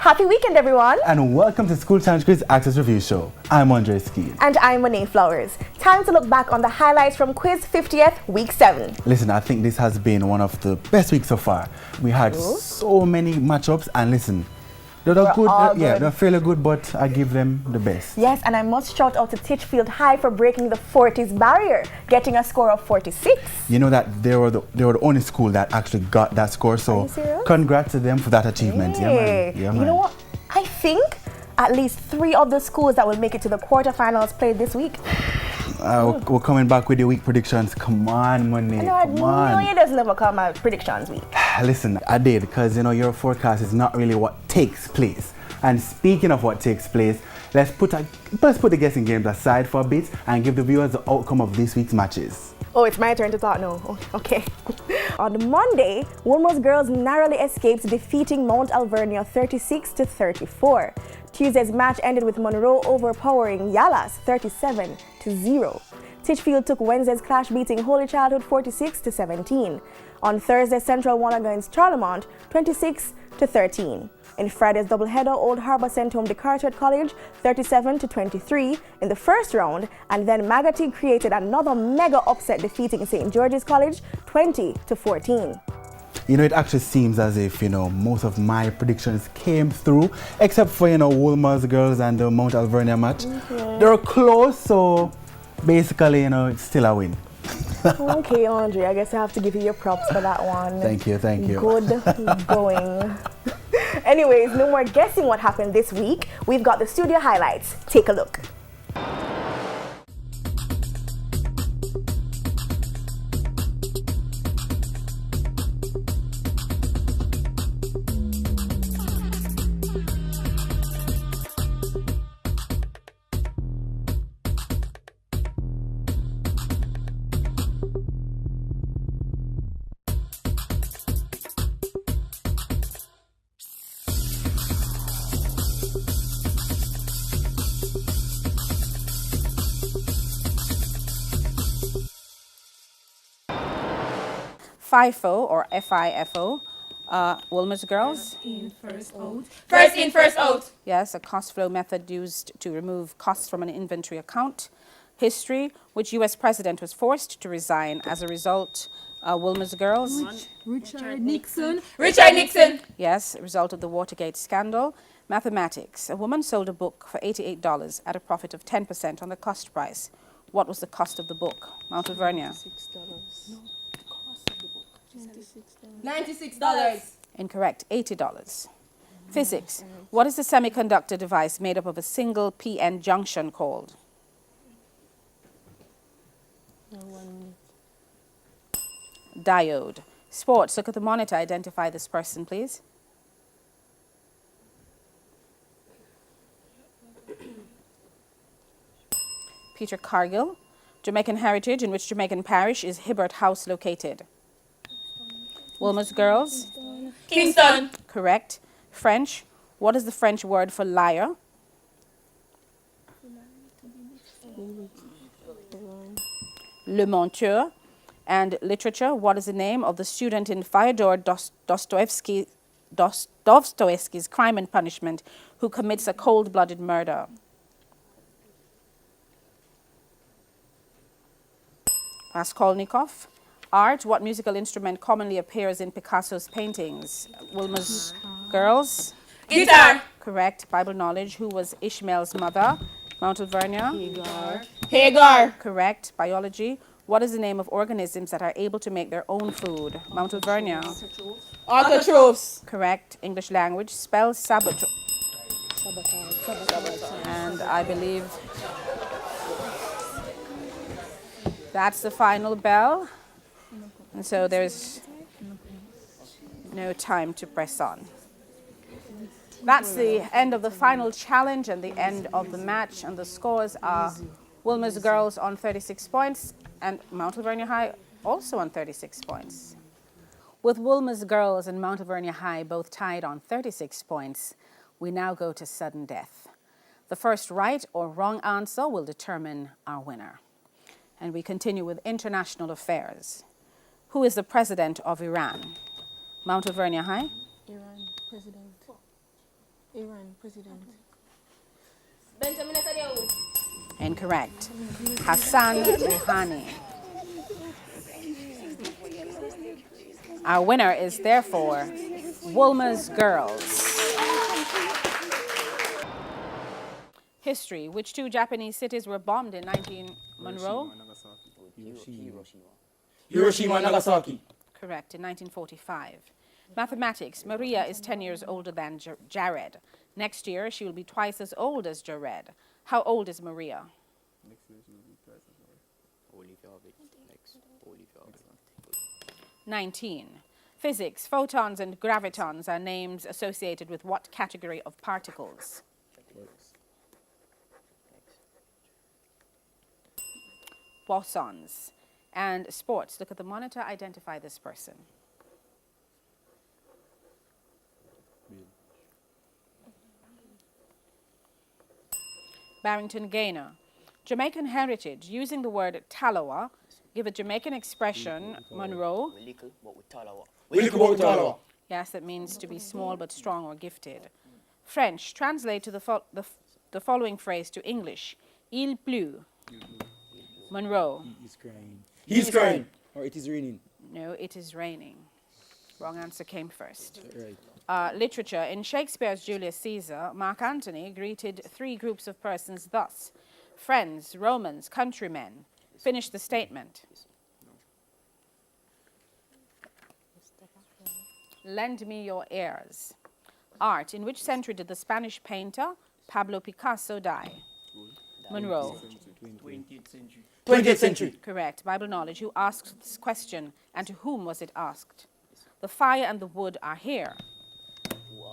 Happy weekend, everyone. And welcome to School Challenge Quiz Access Review Show. I'm Andre Ski. And I'm Monet Flowers. Time to look back on the highlights from Quiz 50th, Week 7. Listen, I think this has been one of the best weeks so far. We had so many matchups, and listen, they're good. Yeah, they're fairly good, but I give them the best. Yes, and I must shout out to Titchfield High for breaking the 40s barrier, getting a score of 46. You know that they were the only school that actually got that score, so congrats to them for that achievement. Hey. Yeah, man. You know what? I think at least 3 of the schools that will make it to the quarterfinals played this week. We're coming back with the week predictions. Come on, Monet. Come on. No, it doesn't ever come out predictions week. Listen, I did, because your forecast is not really what takes place. And speaking of what takes place, let's put the guessing games aside for a bit and give the viewers the outcome of this week's matches. Oh, it's my turn to talk now. Oh, okay. On Monday, Wolmer's girls narrowly escaped, defeating Mount Alvernia 36-34. Tuesday's match ended with Monroe overpowering Yalas 37-0. Titchfield took Wednesday's clash, beating Holy Childhood 46-17. On Thursday, Central won against Charlemont 26-13. In Friday's doubleheader, Old Harbour sent home the Carteret College 37-23 in the first round, and then Magotty created another mega upset, defeating St. George's College 20-14. It actually seems as if, most of my predictions came through, except for, Wolmer's girls and the Mount Alvernia match. They're close, so basically, it's still a win. Okay, Andre, I guess I have to give you your props for that one. Thank you. Good going. Anyways, no more guessing what happened this week. We've got the studio highlights. Take a look. FIFO or FIFO, Wolmer's girls. First in, first out. Yes, a cost flow method used to remove costs from an inventory account. History, which U.S. president was forced to resign as a result. Wolmer's girls. Richard Nixon. Yes, a result of the Watergate scandal. Mathematics, a woman sold a book for $88 at a profit of 10% on the cost price. What was the cost of the book? Mount Alvernia. $96. Incorrect, $80. Physics. What is the semiconductor device made up of a single p-n junction called? Diode. Sports. Look at the monitor. Identify this person, please. Peter Cargill. Jamaican heritage. In which Jamaican parish is Hibbert House located? Wolmer's girls. Kingston. Correct. French. What is the French word for liar? Le menteur. And literature. What is the name of the student in Fyodor Dostoevsky's Crime and Punishment who commits a cold-blooded murder? Raskolnikov. Art. What musical instrument commonly appears in Picasso's paintings? Wolmer's girls. Guitar. Correct. Bible knowledge. Who was Ishmael's mother? Mount Alvernia. Hagar. Correct. Biology. What is the name of organisms that are able to make their own food? Mount Alvernia. Autotrophs. Correct. English language. Spell sabotage. And I believe that's the final bell. And so there's no time to press on. That's the end of the final challenge and the end of the match. And the scores are Wolmer's girls on 36 points and Mount Alvernia High also on 36 points. With Wolmer's girls and Mount Alvernia High both tied on 36 points, we now go to sudden death. The first right or wrong answer will determine our winner. And we continue with international affairs. Who is the president of Iran? Mount Alvernia High? Iran president. Iran president. Benjamin Netanyahu. Incorrect. Hassan Rouhani. Our winner is therefore Woolmer's Girls. History. Which two Japanese cities were bombed in 19... Monroe? Hiroshima and Nagasaki. Correct, in 1945. Mathematics. Maria is 10 years older than Jared. Next year, she will be twice as old as Jared. How old is Maria? 19. Physics. Photons and gravitons are names associated with what category of particles? Bosons. And sports. Look at the monitor, identify this person. Barrington Gaynor. Jamaican heritage. Using the word talawa, give a Jamaican expression. Monroe. Yes, that means to be small but strong or gifted. French. Translate to the following phrase to English. Il pleut. Monroe. He is crying. He's crying. Or it is raining. No, it is raining. Wrong answer came first. Right. Literature. In Shakespeare's Julius Caesar, Mark Antony greeted three groups of persons thus: friends, Romans, countrymen. Finish the statement. Lend me your ears. Art. In which century did the Spanish painter Pablo Picasso die? Monroe. 20th century. 20th century. Correct. Bible knowledge. Who asked this question and to whom was it asked? The fire and the wood are here.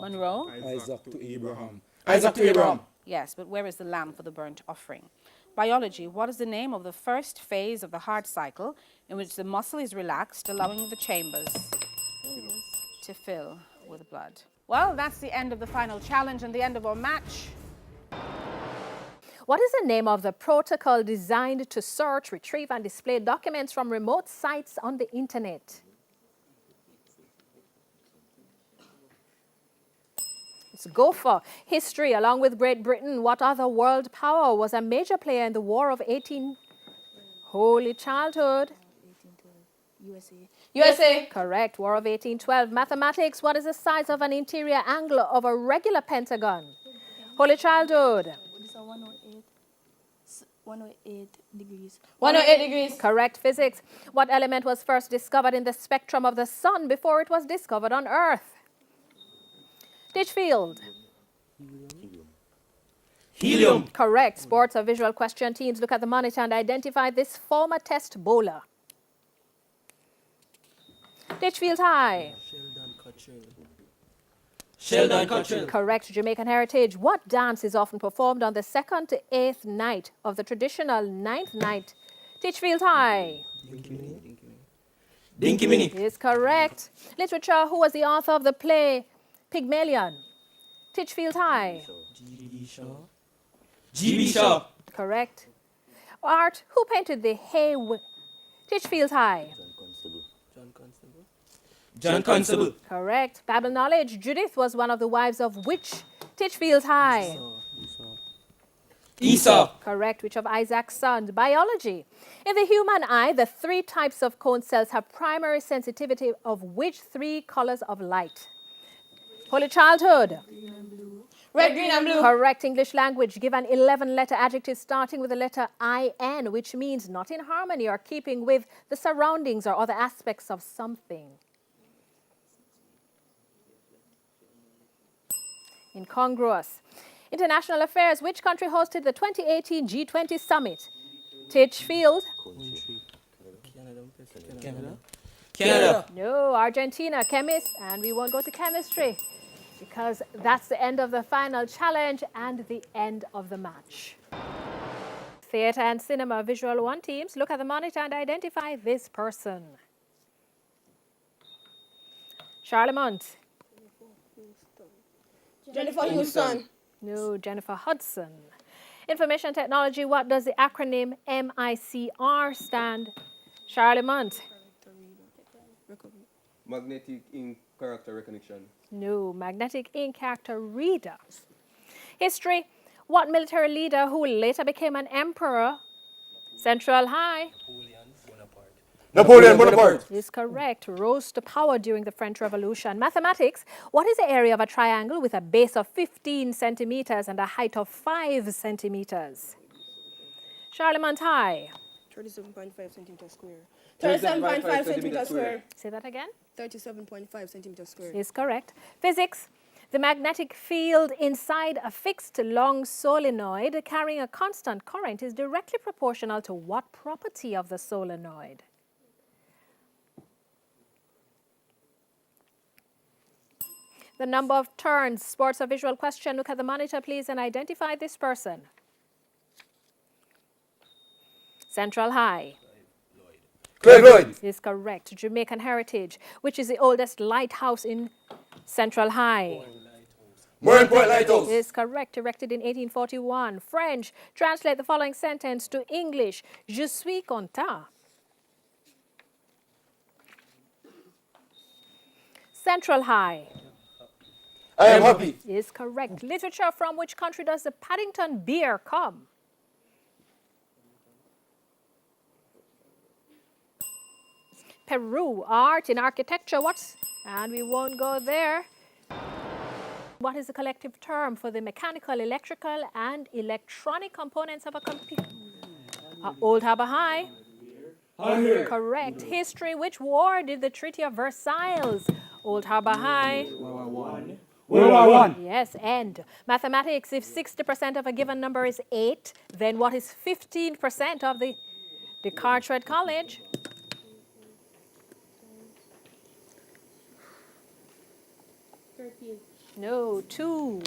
Monroe? Isaac to Abraham. Isaac to Abraham. Yes, but where is the lamb for the burnt offering? Biology. What is the name of the first phase of the heart cycle in which the muscle is relaxed, allowing the chambers to fill with blood? Well, that's the end of the final challenge and the end of our match. What is the name of the protocol designed to search, retrieve, and display documents from remote sites on the internet? Let's go for history. Along with Great Britain, what other world power was a major player in the War of 18... Holy childhood. USA. Correct. War of 1812. Mathematics. What is the size of an interior angle of a regular pentagon? Holy childhood. 108 degrees. 108 degrees. Correct. Physics. What element was first discovered in the spectrum of the sun before it was discovered on Earth? Ditchfield. Helium. Correct. Sports or visual question. Teams, look at the monitor and identify this former test bowler. Ditchfield High. Sheldon Cottrell. Correct. Jamaican heritage. What dance is often performed on the 2nd to 8th night of the traditional 9th night? Ditchfield High. Dinky Mini. Is correct. Literature. Who was the author of the play Pygmalion? Titchfield High. G.B. Shaw. Correct. Art. Who painted the hay? Titchfield High. John Constable. Correct. Bible knowledge. Judith was one of the wives of which? Titchfield High. Esau. Correct. Which of Isaac's sons? Biology. In the human eye, the 3 types of cone cells have primary sensitivity of which 3 colors of light? Holy childhood. Red, green, and blue. Correct. English language. Give an 11-letter adjective starting with the letter IN, which means not in harmony or keeping with the surroundings or other aspects of something. Incongruous. International affairs. Which country hosted the 2018 G20 summit? Titchfield. Canada. No, Argentina. Chemist. And we won't go to chemistry because that's the end of the final challenge and the end of the match. Theatre and cinema visual 1 teams. Look at the monitor and identify this person. Charlemont. Jennifer Houston. No, Jennifer Hudson. Information technology, what does the acronym MICR stand? Charlemont. Magnetic ink character recognition. No, magnetic ink character reader. History. What military leader who later became an emperor? Central High. Napoleon Bonaparte. Is correct. Rose to power during the French Revolution. Mathematics. What is the area of a triangle with a base of 15 centimeters and a height of 5 centimeters? Charlemont High. 37.5 centimeters square. 37.5 centimeters square. Say that again. 37.5 centimeters square. Is correct. Physics. The magnetic field inside a fixed long solenoid carrying a constant current is directly proportional to what property of the solenoid? The number of turns. Sports or visual question. Look at the monitor, please, and identify this person. Central High. Craig Lloyd. Is correct. Jamaican heritage. Which is the oldest lighthouse in Central High? Moran Point Lighthouse. Is correct. Erected in 1841. French. Translate the following sentence to English. Je suis content. Central High. I am happy. Is correct. Literature. From which country does the Paddington beer come? Peru. Art in architecture. What's... And we won't go there. What is the collective term for the mechanical, electrical, and electronic components of a computer? Old Harbour High. Correct. History. Which war did the Treaty of Versailles? Old Harbour High. World War One. Yes, end. Mathematics. If 60% of a given number is 8, then what is 15% of the Carteret College? No, 2.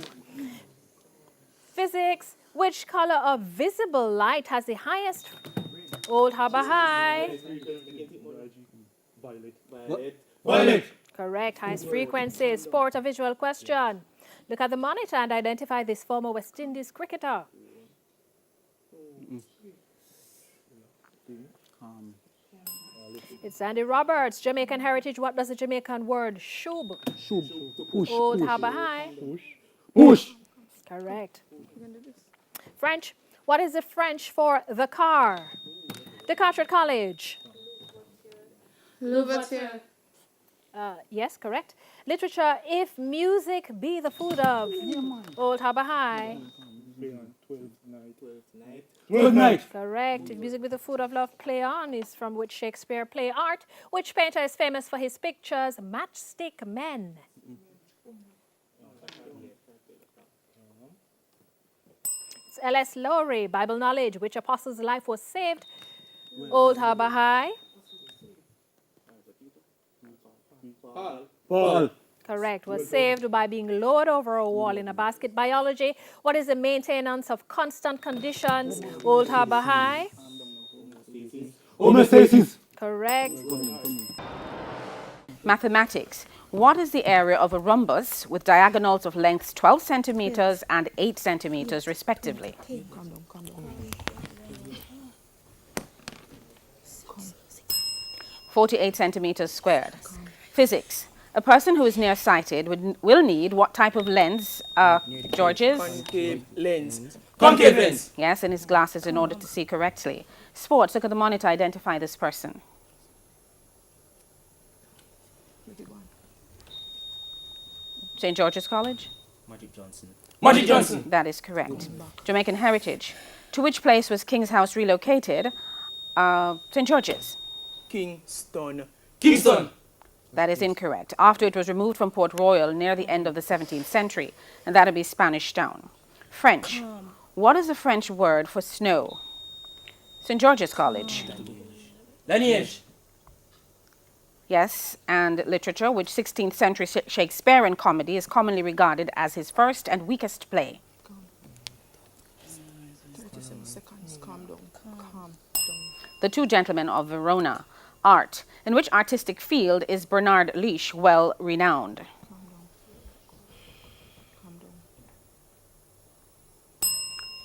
Physics. Which color of visible light has the highest? Old Harbour High. Violet. Correct. Highest frequency. Sport or visual question. Look at the monitor and identify this former West Indies cricketer. It's Andy Roberts. Jamaican heritage. What does the Jamaican word shub? Push. Old Harbour High. Push. Correct. French. What is the French for the car? The Carteret College. Louverture. Yes, correct. Literature. If music be the food of Old Harbour High. 12 night. Correct. If music be the food of love, play on is from which Shakespeare play art. Which painter is famous for his pictures? Matchstick Men. It's L.S. Lowry. Bible knowledge. Which apostle's life was saved? Old Harbour High. Paul. Correct. Was saved by being lowered over a wall in a basket. Biology. What is the maintenance of constant conditions? Old Harbour High. Homeostasis. Correct. Mathematics. What is the area of a rhombus with diagonals of lengths 12 centimeters and 8 centimeters respectively? 48 centimeters squared. Physics. A person who is nearsighted will need what type of lens? George's? Concave lens. Concave lens. Yes, in his glasses in order to see correctly. Sports. Look at the monitor. Identify this person. St. George's College? Magic Johnson. That is correct. Jamaican heritage. To which place was King's House relocated? St. George's. Kingston. That is incorrect. After it was removed from Port Royal near the end of the 17th century, and that would be Spanish Town. French. What is the French word for snow? St. George's College. Lineage. Yes, and literature, which 16th century Shakespearean comedy is commonly regarded as his first and weakest play. 37 seconds. Calm down. The Two Gentlemen of Verona. Art. In which artistic field is Bernard Leach well renowned?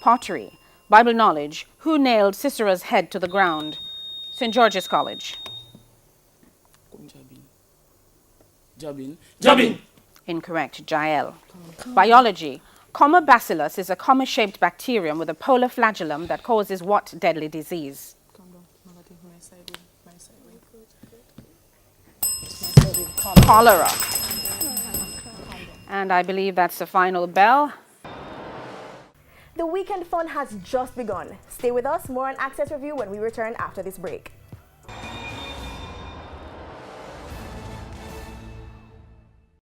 Pottery. Bible knowledge. Who nailed Sisera's head to the ground? St. George's College. Jobbing. Jobbing. Incorrect. Jael. Biology. Comma-bacillus is a comma-shaped bacterium with a polar flagellum that causes what deadly disease? Cholera. And I believe that's the final bell. The weekend fun has just begun. Stay with us, more on Access Review when we return after this break.